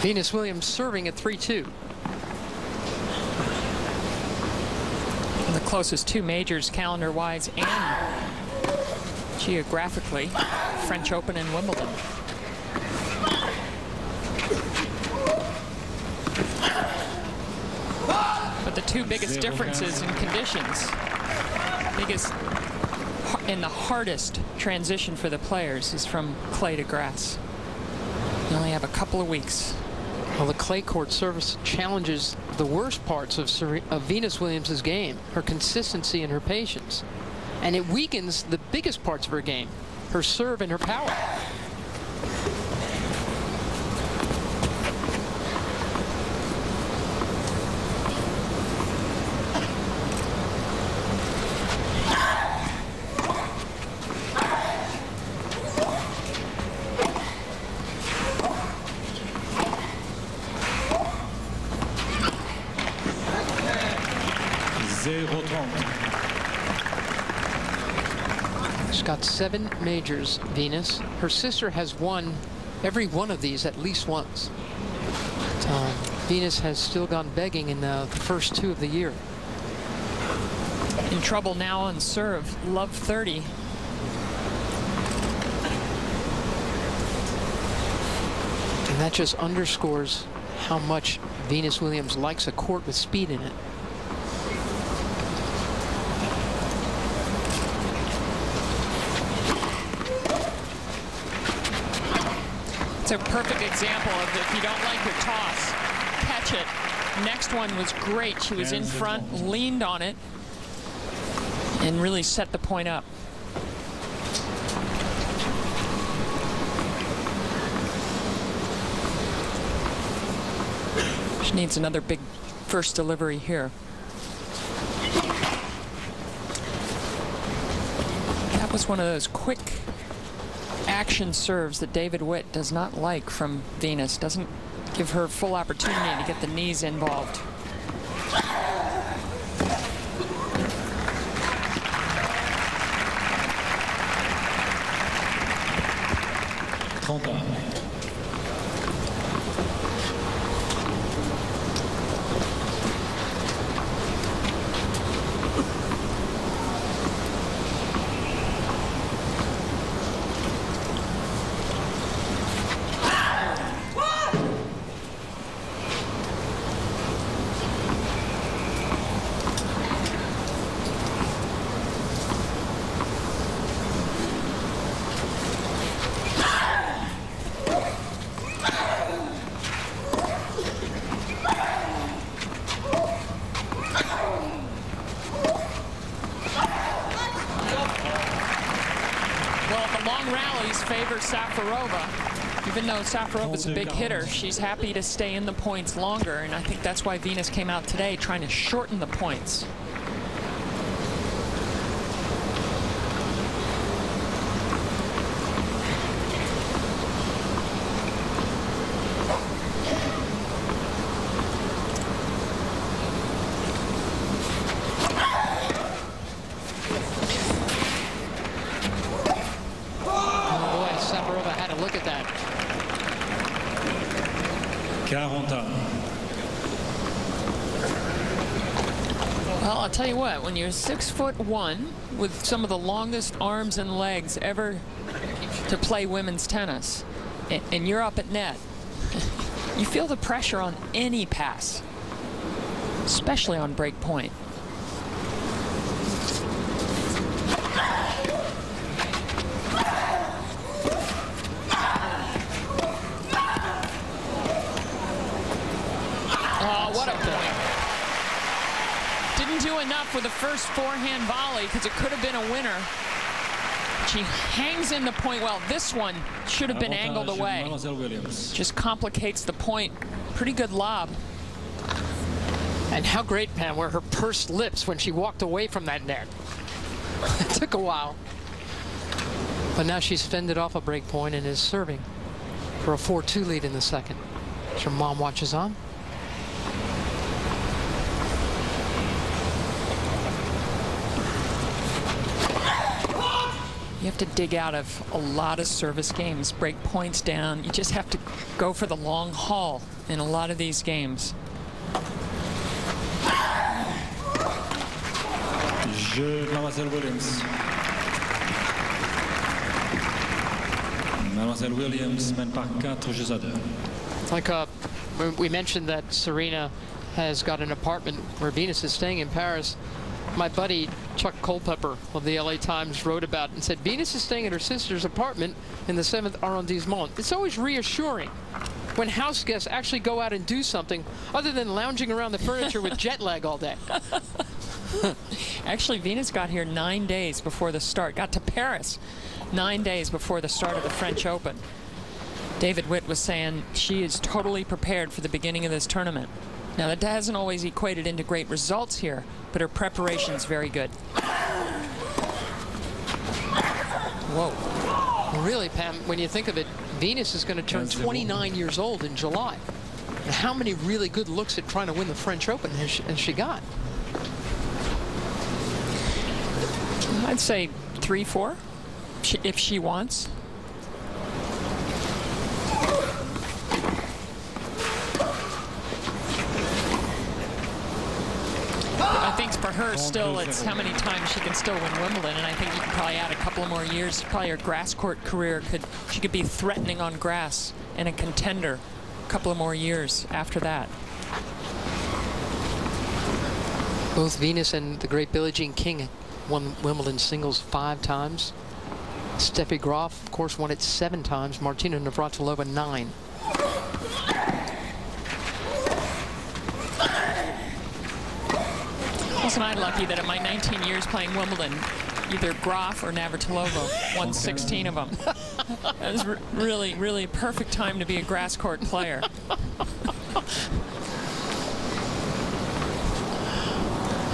Venus Williams serving at 3-2. The closest two majors calendar-wise and geographically, French Open and Wimbledon. But the two biggest differences in conditions, biggest and the hardest transition for the players is from clay to grass. You only have a couple of weeks. Well, the clay court service challenges the worst parts of Venus Williams' game, her consistency and her patience. And it weakens the biggest parts of her game, her serve and her power. She's got 7 majors, Venus. Her sister has won every one of these at least once. Venus has still gone begging in the first 2 of the year. In trouble now on serve, love 30. And that just underscores how much Venus Williams likes a court with speed in it. It's a perfect example of if you don't like your toss, catch it. Next one was great. She was in front, leaned on it, and really set the point up. She needs another big first delivery here. That was one of those quick action serves that David Witt does not like from Venus. Doesn't give her full opportunity to get the knees involved. Safarova. Even though Safarova's a big hitter, she's happy to stay in the points longer, and I think that's why Venus came out today trying to shorten the points. Well, I'll tell you what, when you're 6'1" with some of the longest arms and legs ever to play women's tennis, and you're up at net, you feel the pressure on any pass, especially on break point. Enough with the first forehand volley because it could have been a winner. She hangs in the point well. This one should have been angled away. Just complicates the point. Pretty good lob. And how great, Pam, were her pursed lips when she walked away from that net. It took a while. But now she's fended off a break point and is serving for a 4-2 lead in the second. As her mom watches on. You have to dig out of a lot of service games, break points down. You just have to go for the long haul in a lot of these games. Jeu, Mademoiselle Williams. Mademoiselle Williams mène par 4 jeux à 2. Like we mentioned that Serena has got an apartment where Venus is staying in Paris. My buddy Chuck Culpepper of the LA Times wrote about it and said Venus is staying at her sister's apartment in the 7th arrondissement. It's always reassuring when house guests actually go out and do something other than lounging around the furniture with jet lag all day. Actually, Venus got here 9 days before the start, got to Paris 9 days before the start of the French Open. David Witt was saying she is totally prepared for the beginning of this tournament. Now, that hasn't always equated into great results here, but her preparation is very good. Whoa. Well, really, Pam, when you think of it, Venus is going to turn 29 years old in July. And how many really good looks at trying to win the French Open has she got? I'd say 3, 4, if she wants. I think for her still it's how many times she can still win Wimbledon, and I think you can probably add a couple of more years. Probably her grass court career she could be threatening on grass and a contender a couple of more years after that. Both Venus and the great Billie Jean King won Wimbledon singles 5 times. Steffi Graf, of course, won it 7 times. Martina Navratilova 9. Wasn't I lucky that at my 19 years playing Wimbledon, either Graf or Navratilova won 16 of them. That was really, really a perfect time to be a grass court player.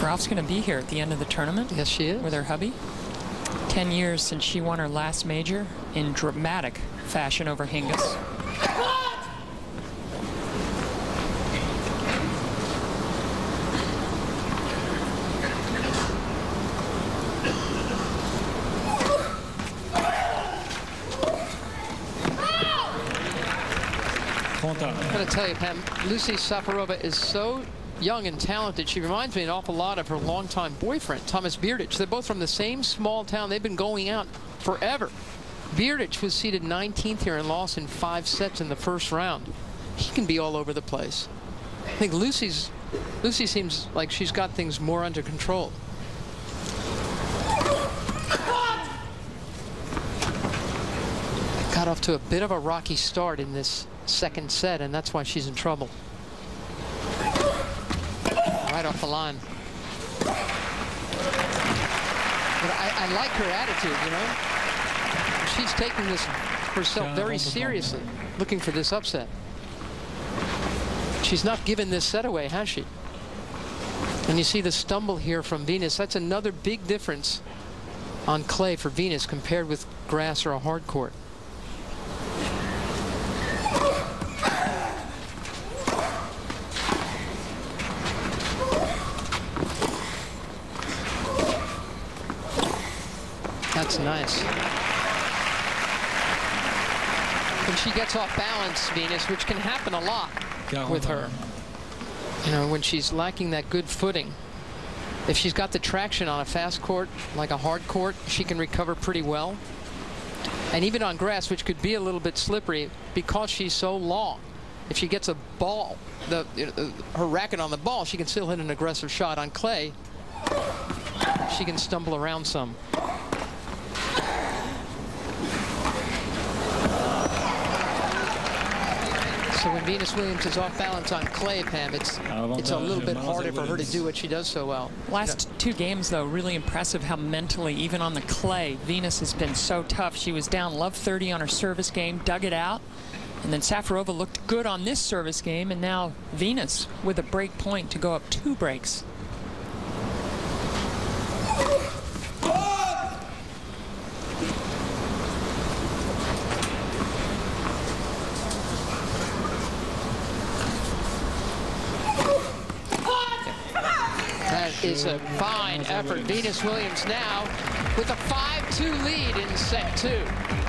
Graf's going to be here at the end of the tournament. Yes, she is. With her hubby. 10 years since she won her last major in dramatic fashion over Hingis. I'm going to tell you, Pam, Lucie Safarova is so young and talented. She reminds me an awful lot of her longtime boyfriend, Thomas Berdych. They're both from the same small town. They've been going out forever. Berdych was seeded 19th here and lost in 5 sets in the first round. He can be all over the place. I think Lucie seems like she's got things more under control. Got off to a bit of a rocky start in this second set, and that's why she's in trouble. Right off the line. But I like her attitude, you know. She's taking this herself very seriously, looking for this upset. She's not given this set away, has she? And you see the stumble here from Venus. That's another big difference on clay for Venus compared with grass or a hard court. That's nice. When she gets off balance, Venus, which can happen a lot with her, you know, when she's lacking that good footing, if she's got the traction on a fast court, like a hard court, she can recover pretty well. And even on grass, which could be a little bit slippery, because she's so long, if she gets a ball, her racket on the ball, she can still hit an aggressive shot. On clay, she can stumble around some. So when Venus Williams is off balance on clay, Pam, it's a little bit harder for her to do what she does so well. Last 2 games, though, really impressive how mentally, even on the clay, Venus has been so tough. She was down love 30 on her service game, dug it out, and then Safarova looked good on this service game, and now Venus with a break point to go up 2 breaks. Is a fine effort. Venus Williams now with a 5-2 lead in set 2.